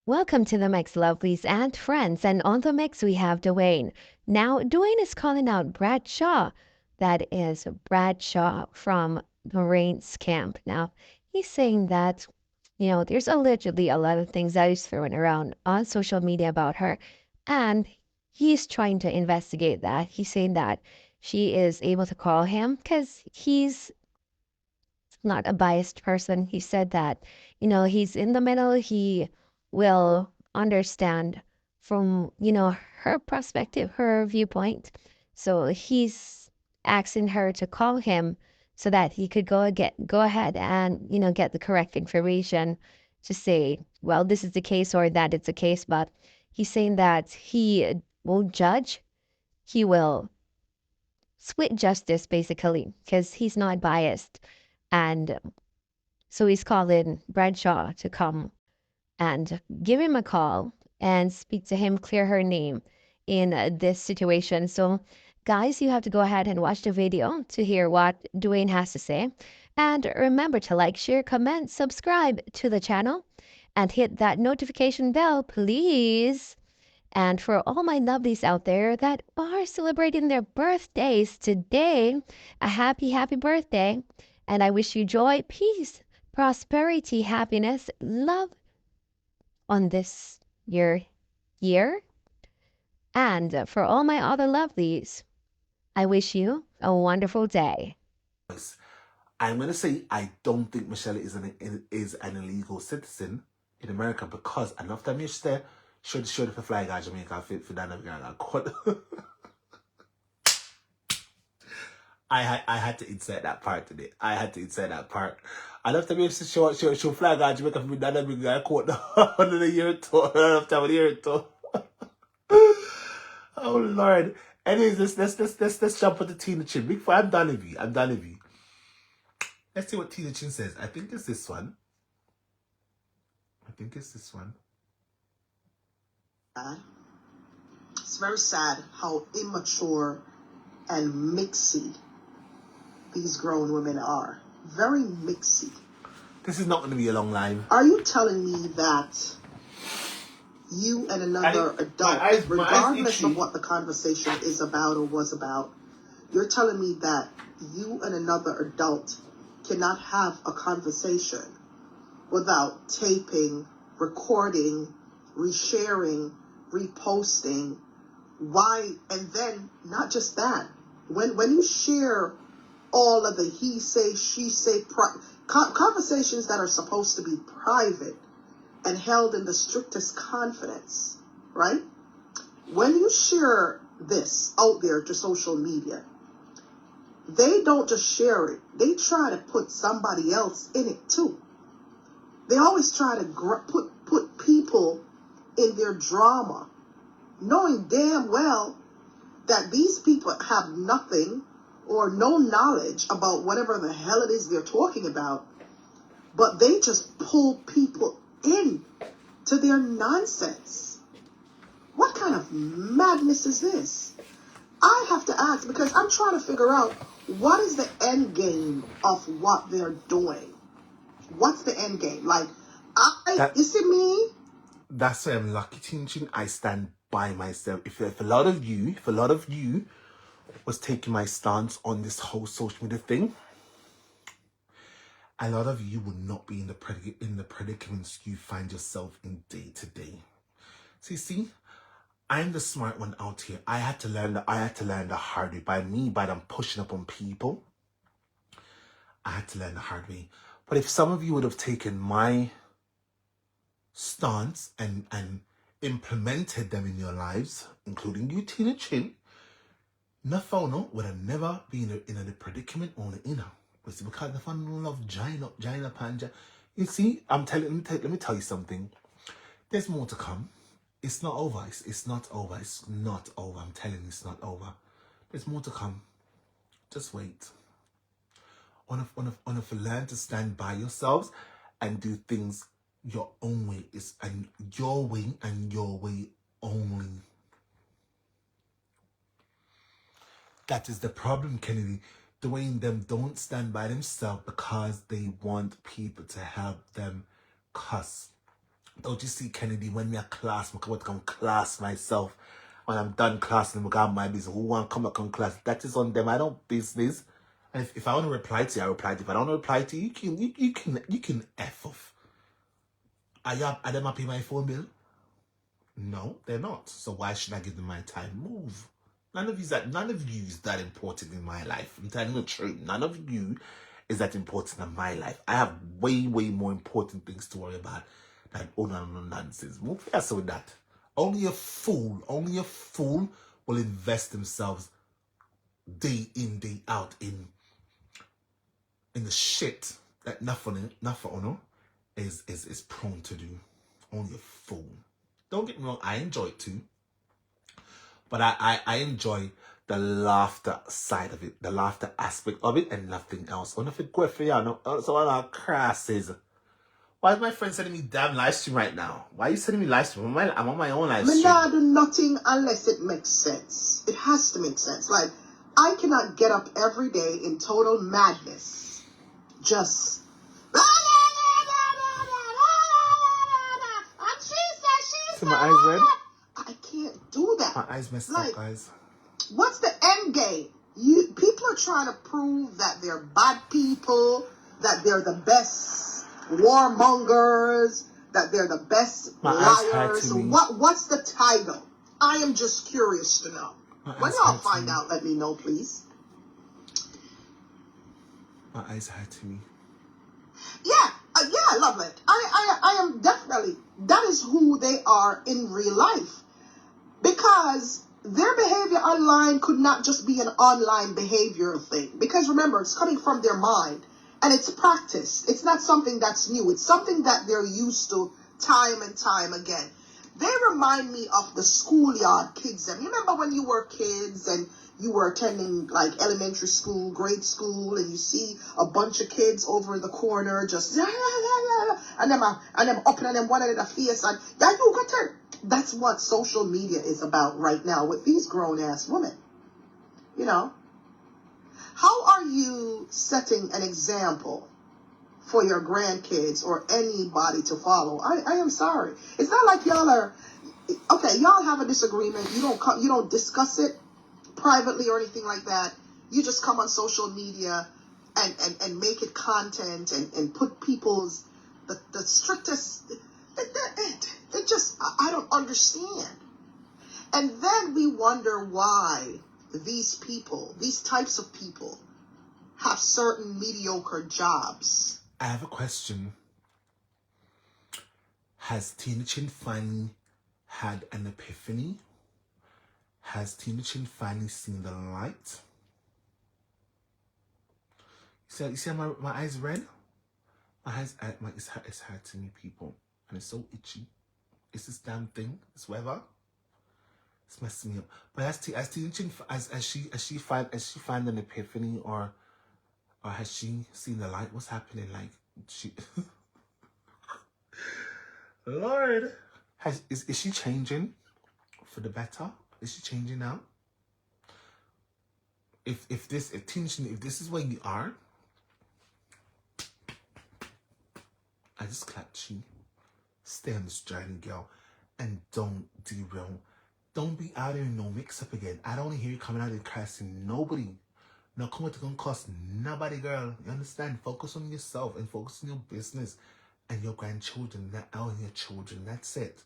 Welcome to the mix, lovelies and friends. And on the mix, we have Dwayne. Now, Dwayne is calling out Bradshaw. That is Bradshaw from Lorraine's camp. Now, he's saying that, there's allegedly a lot of things that is thrown around on social media about her. And he's trying to investigate that. He's saying that she is able to call him because he's not a biased person. He said that, he's in the middle. He will understand from, her perspective, her viewpoint. So he's asking her to call him so that he could go ahead and, get the correct information to say, well, this is the case or that it's a case. But he's saying that he won't judge. He will split justice basically because he's not biased. And so he's calling Bradshaw to come and give him a call and speak to him, clear her name in this situation. So, guys, you have to go ahead and watch the video to hear what Dwayne has to say. And remember to like, share, comment, subscribe to the channel, and hit that notification bell, please. And for all my lovelies out there that are celebrating their birthdays today, a happy, happy birthday. And I wish you joy, peace, prosperity, happiness, love on this year. And for all my other lovelies, I wish you a wonderful day. I'm going to say I don't think Michelle is an illegal citizen in America because I love that Miss there should for flying out Jamaica for that court. I had to insert that part today. I had to insert that part. I love to be she'll flag out Jamaica for that big guy court under the year tour. I love to have a year tour. Oh Lord. Anyways, let's jump on the Tina Chin. Big I'm done with you. I'm done with you. Let's see what Tina Chin says. I think it's this one. It's very sad how immature and mixy these grown women are. Very mixy. This is not going to be a long line. Are you telling me that you and another adult, regardless of what the conversation is about or was about, you're telling me that you and another adult cannot have a conversation without taping, recording, resharing, reposting? Why? And then not just that, when you share all of the he say, she say, conversations that are supposed to be private and held in the strictest confidence, right? When you share this out there to social media, they don't just share it, they try to put somebody else in it too. They always try to put people in their drama, knowing damn well that these people have nothing or no knowledge about whatever the hell it is they're talking about, but they just pull people in to their nonsense. What kind of madness is this? I have to ask, because I'm trying to figure out what is the end game of what they're doing. What's the end game? Like, is it me? That's why I'm lucky, Chin. I stand by myself. If a lot of you was taking my stance on this whole social media thing, a lot of you would not be in the predicaments you find yourself in day to day. So you see, I'm the smart one out here. I had to learn the hard way by them pushing up on people. I had to learn the hard way. But if some of you would have taken my stance and implemented them in your lives, including you, Tina Chin, Nafauno would have never been in a predicament on the inner. It's because the fun love China Panja. You see, let me tell you something. There's more to come. It's not over. It's not over. It's not over. I'm telling you, it's not over. There's more to come. Just wait. On if learn to stand by yourselves and do things your own way, and your way only. That is the problem, Kennedy. Dwayne, them don't stand by themselves because they want people to help them cuss. Don't you see, Kennedy, when me a class, I come class myself. When I'm done classing, I got my business. Who want to come back on class? That is on them. I don't business. And if I want to reply to you, I reply to you. If I don't want to reply to you, you can F off. Are them pay my phone bill? No, they're not. So why should I give them my time? Move. None of you is that important in my life. I'm telling you the truth. None of you is that important in my life. I have way more important things to worry about than no nonsense. Move faster with that. Only a fool will invest themselves day in, day out in the shit that nothing is prone to do. Only a fool. Don't get me wrong, I enjoy it too. But I enjoy the laughter side of it, the laughter aspect of it, and nothing else. So all our crasses. Why is my friend sending me damn live stream right now? Why are you sending me live stream? I'm on my own live stream. I do nothing unless it makes sense. It has to make sense. Like, I cannot get up every day in total madness. Just... See my eyes red? I can't do that. My eyes messed up, guys. What's the end game? People are trying to prove that they're bad people, that they're the best warmongers, that they're the best liars. What's the title? I am just curious to know. When y'all find out, let me know, please. My eyes hurting me. Yeah, I love it. I am definitely, that is who they are in real life. Because their behavior online could not just be an online behavior thing. Because remember, it's coming from their mind. And it's practiced. It's not something that's new. It's something that they're used to time and time again. They remind me of the schoolyard kids. And you remember when you were kids and you were attending like elementary school, grade school, and you see a bunch of kids over in the corner just and them up and them one in the face and yeah, you got her. That's what social media is about right now with these grown ass women. You know, how are you setting an example for your grandkids or anybody to follow? I am sorry. It's not like y'all are okay. Y'all have a disagreement. You don't discuss it privately or anything like that. You just come on social media and make it content and put people's the strictest. It just, I don't understand. And then we wonder why these people, these types of people, have certain mediocre jobs. I have a question. Has Tina Chin finally had an epiphany? Has Tina Chin finally seen the light? You see how my eyes red? My eyes, it's hurting me, people. And it's so itchy. It's this damn thing, this weather. It's messing me up. But as Tina Chin, as she find an epiphany or has she seen the light? What's happening? Like she Lord. Is she changing for the better? Is she changing now? If Tina Chin, if this is where you are, I just clapped you. Stay on this journey, girl, and don't derail. Don't be out there in no mix-up again. I don't want to hear you coming out and cursing nobody. No, come to gonna cost nobody, girl. You understand? Focus on yourself and focus on your business and your grandchildren, and your children. That's it.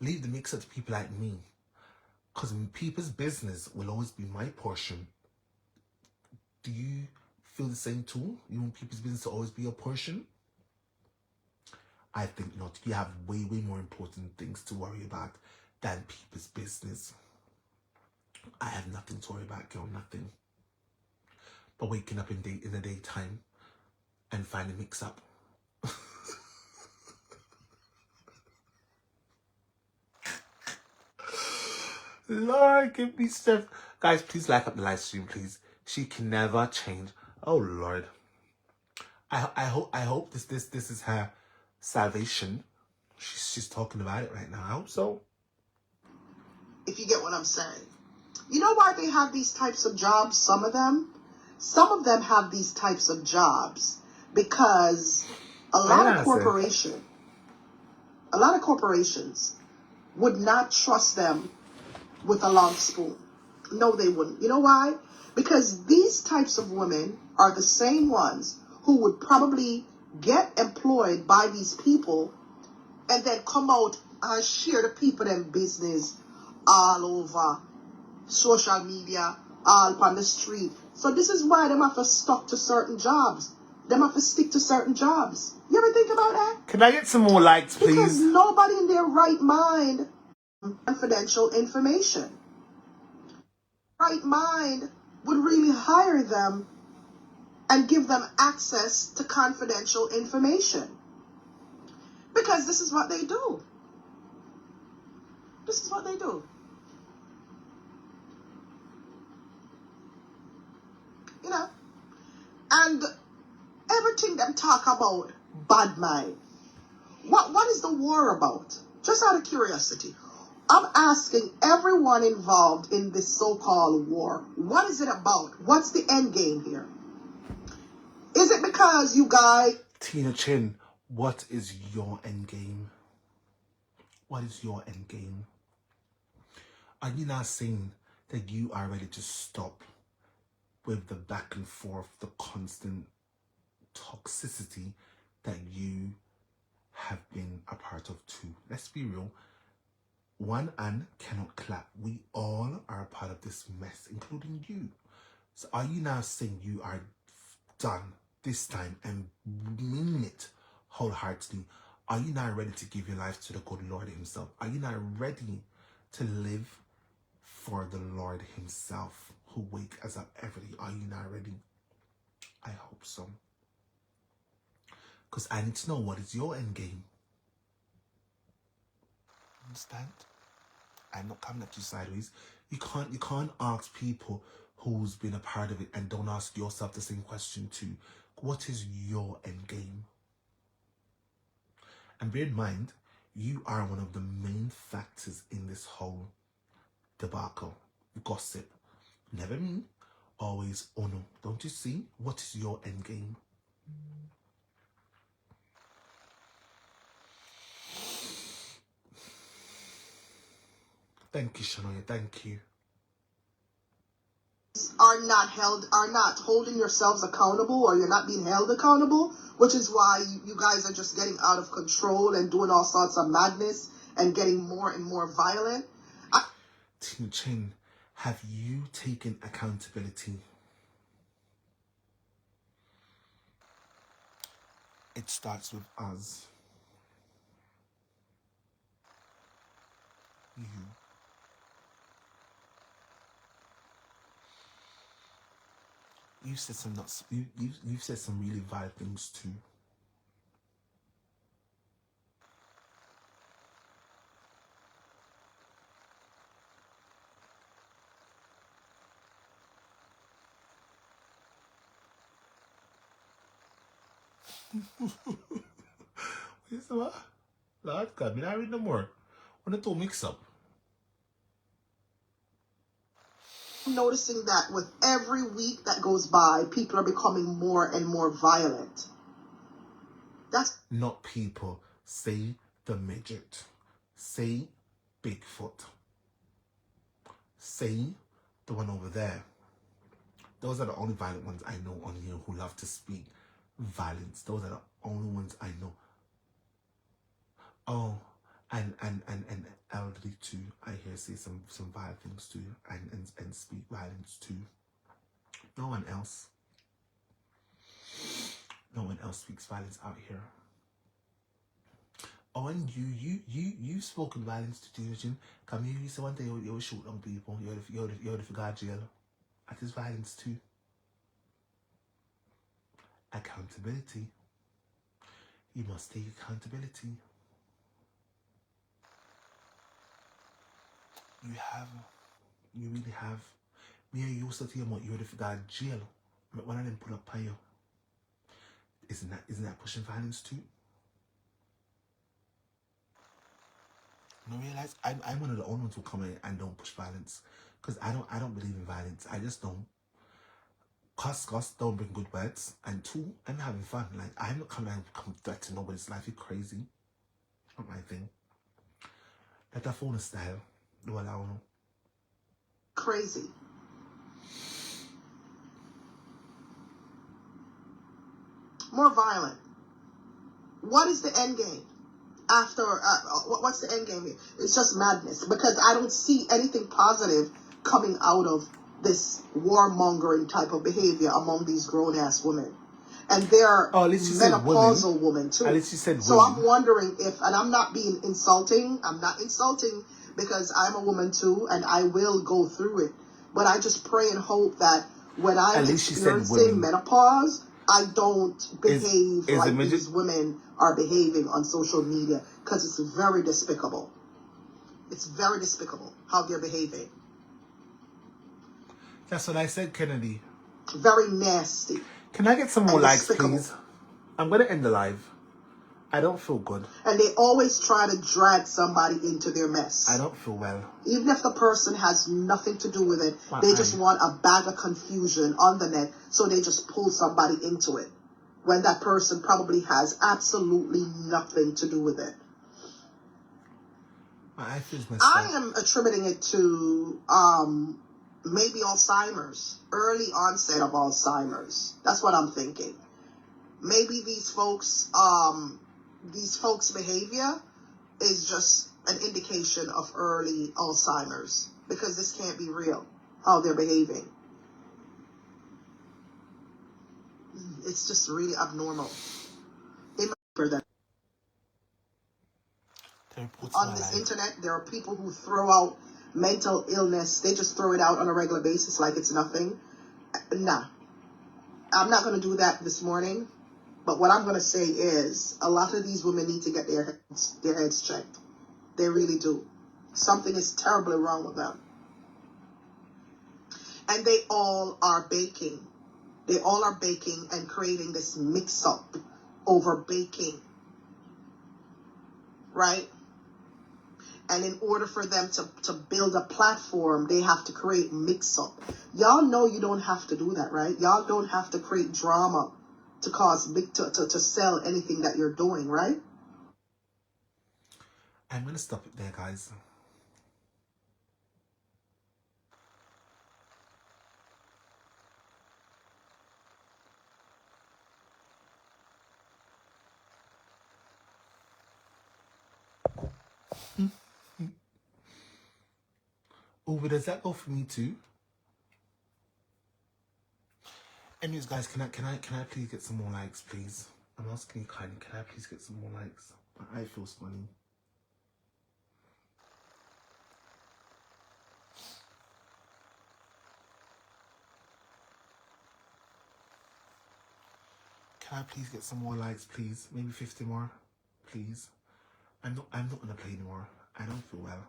Leave the mix-up to people like me, because people's business will always be my portion. Do you feel the same too? You want people's business to always be your portion? I think not. You have way more important things to worry about than people's business. I have nothing to worry about, girl, nothing. But waking up in the daytime and finding mix-up. Lord, give me stuff. Guys, please like up the live stream, please. She can never change. Oh Lord. I hope this is her salvation. She's talking about it right now. I hope so. If you get what I'm saying. You know why they have these types of jobs? Some of them have these types of jobs because a lot of corporations a lot of corporations would not trust them with a long spoon. No, they wouldn't. You know why? Because these types of women are the same ones who would probably get employed by these people and then come out and share the people in business all over social media, all on the street. So this is why them have to stuck to certain jobs. Them have to stick to certain jobs. You ever think about that? Can I get some more likes, please? Because nobody in their right mind confidential information. Right mind would really hire them and give them access to confidential information. Because this is what they do. This is what they do. You know? And everything them talk about bad mind. What is the war about? Just out of curiosity. I'm asking everyone involved in this so-called war, what is it about? What's the end game here? Is it because you guys... Tina Chin, what is your end game? What is your end game? Are you not saying that you are ready to stop with the back and forth, the constant toxicity that you have been a part of too? Let's be real. One hand cannot clap. We all are a part of this mess, including you. So are you now saying you are done this time and mean it wholeheartedly? Are you now ready to give your life to the good Lord himself? Are you now ready to live for the Lord himself who wake us up every day? Are you now ready? I hope so. Because I need to know, what is your end game? Understand? I'm not coming at you sideways. You can't ask people who's been a part of it and don't ask yourself the same question too. What is your end game? And bear in mind, you are one of the main factors in this whole debacle. Gossip. Never me, always Ono. Don't you see? What is your end game? Thank you, Shanoya. Thank you. are not holding yourselves accountable, or you're not being held accountable, which is why you guys are just getting out of control and doing all sorts of madness and getting more and more violent. Tina Chin, have you taken accountability? It starts with us. You. You've said some you've said some really vile things too. What's the what? Lord God, I read no more. When it all mix up. I'm noticing that with every week that goes by, people are becoming more and more violent. That's not people. Say the midget. Say Bigfoot. Say the one over there. Those are the only violent ones I know on here who love to speak violence. Those are the only ones I know. Oh, and elderly too. I hear say some violent things too, and speak violence too. No one else. No one else speaks violence out here. Oh, and you've spoken violence to children. Come here, you say one day you shoot on people. You're the figure jail. That is violence too. Accountability. You must take accountability. You really have. Me and you used to tell you you're the figure jail. But when I didn't pull up on you, isn't that pushing violence too? You realize I'm one of the only ones who come in and don't push violence, because I don't believe in violence. I just don't. Cuss don't bring good words, and two, I'm having fun. Like, I'm not coming and come threat to nobody's life. You're crazy. Not my thing. Let her phone style. Do allow no. Crazy. More violent. What is the end game? After, what's the end game here? It's just madness, because I don't see anything positive coming out of this warmongering type of behavior among these grown-ass women. And they're menopausal women too. At least she said so women. I'm wondering if, and I'm not being insulting, I'm not insulting because I'm a woman too, and I will go through it. But I just pray and hope that when I'm experiencing menopause, I don't behave like these women are behaving on social media, because it's very despicable. It's very despicable how they're behaving. That's what I said, Kennedy. Very nasty. Can I get some more likes, please? I'm going to end the live. I don't feel good. And they always try to drag somebody into their mess. I don't feel well. Even if the person has nothing to do with it, they just want a bag of confusion on the net, so they just pull somebody into it, when that person probably has absolutely nothing to do with it. My eye feels messed up. I am attributing it to maybe Alzheimer's, early onset of Alzheimer's. That's what I'm thinking. Maybe these folks' behavior is just an indication of early Alzheimer's, because this can't be real, how they're behaving. It's just really abnormal. They might that. On this internet, there are people who throw out mental illness. They just throw it out on a regular basis like it's nothing. Nah, I'm not going to do that this morning. But what I'm going to say is, a lot of these women need to get their heads checked. They really do. Something is terribly wrong with them. And they all are baking. They all are baking and creating this mix-up over baking. Right? And in order for them to build a platform, they have to create mix-up. Y'all know you don't have to do that, right? Y'all don't have to create drama to cause to sell anything that you're doing, right? I'm going to stop it there, guys. Oh, but does that go for me too? Anyways, guys, can I please get some more likes, please? I'm asking you kindly. Can I please get some more likes? My eye feels funny. Can I please get some more likes, please? Maybe 50 more, please. I'm not gonna play anymore. I don't feel well.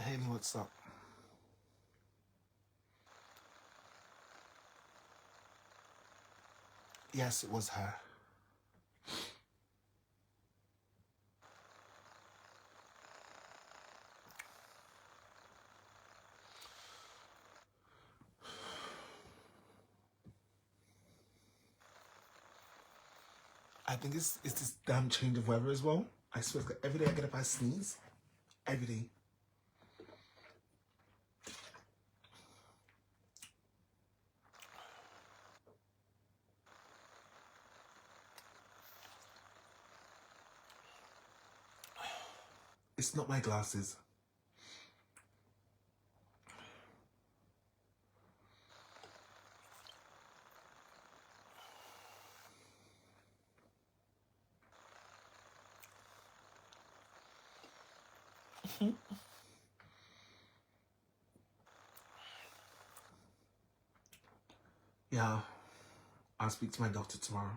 Haley, what's up? Yes, it was her. I think it's this damn change of weather as well. I swear, every day I get up, I sneeze. Every day. It's not my glasses. Yeah, I'll speak to my doctor tomorrow.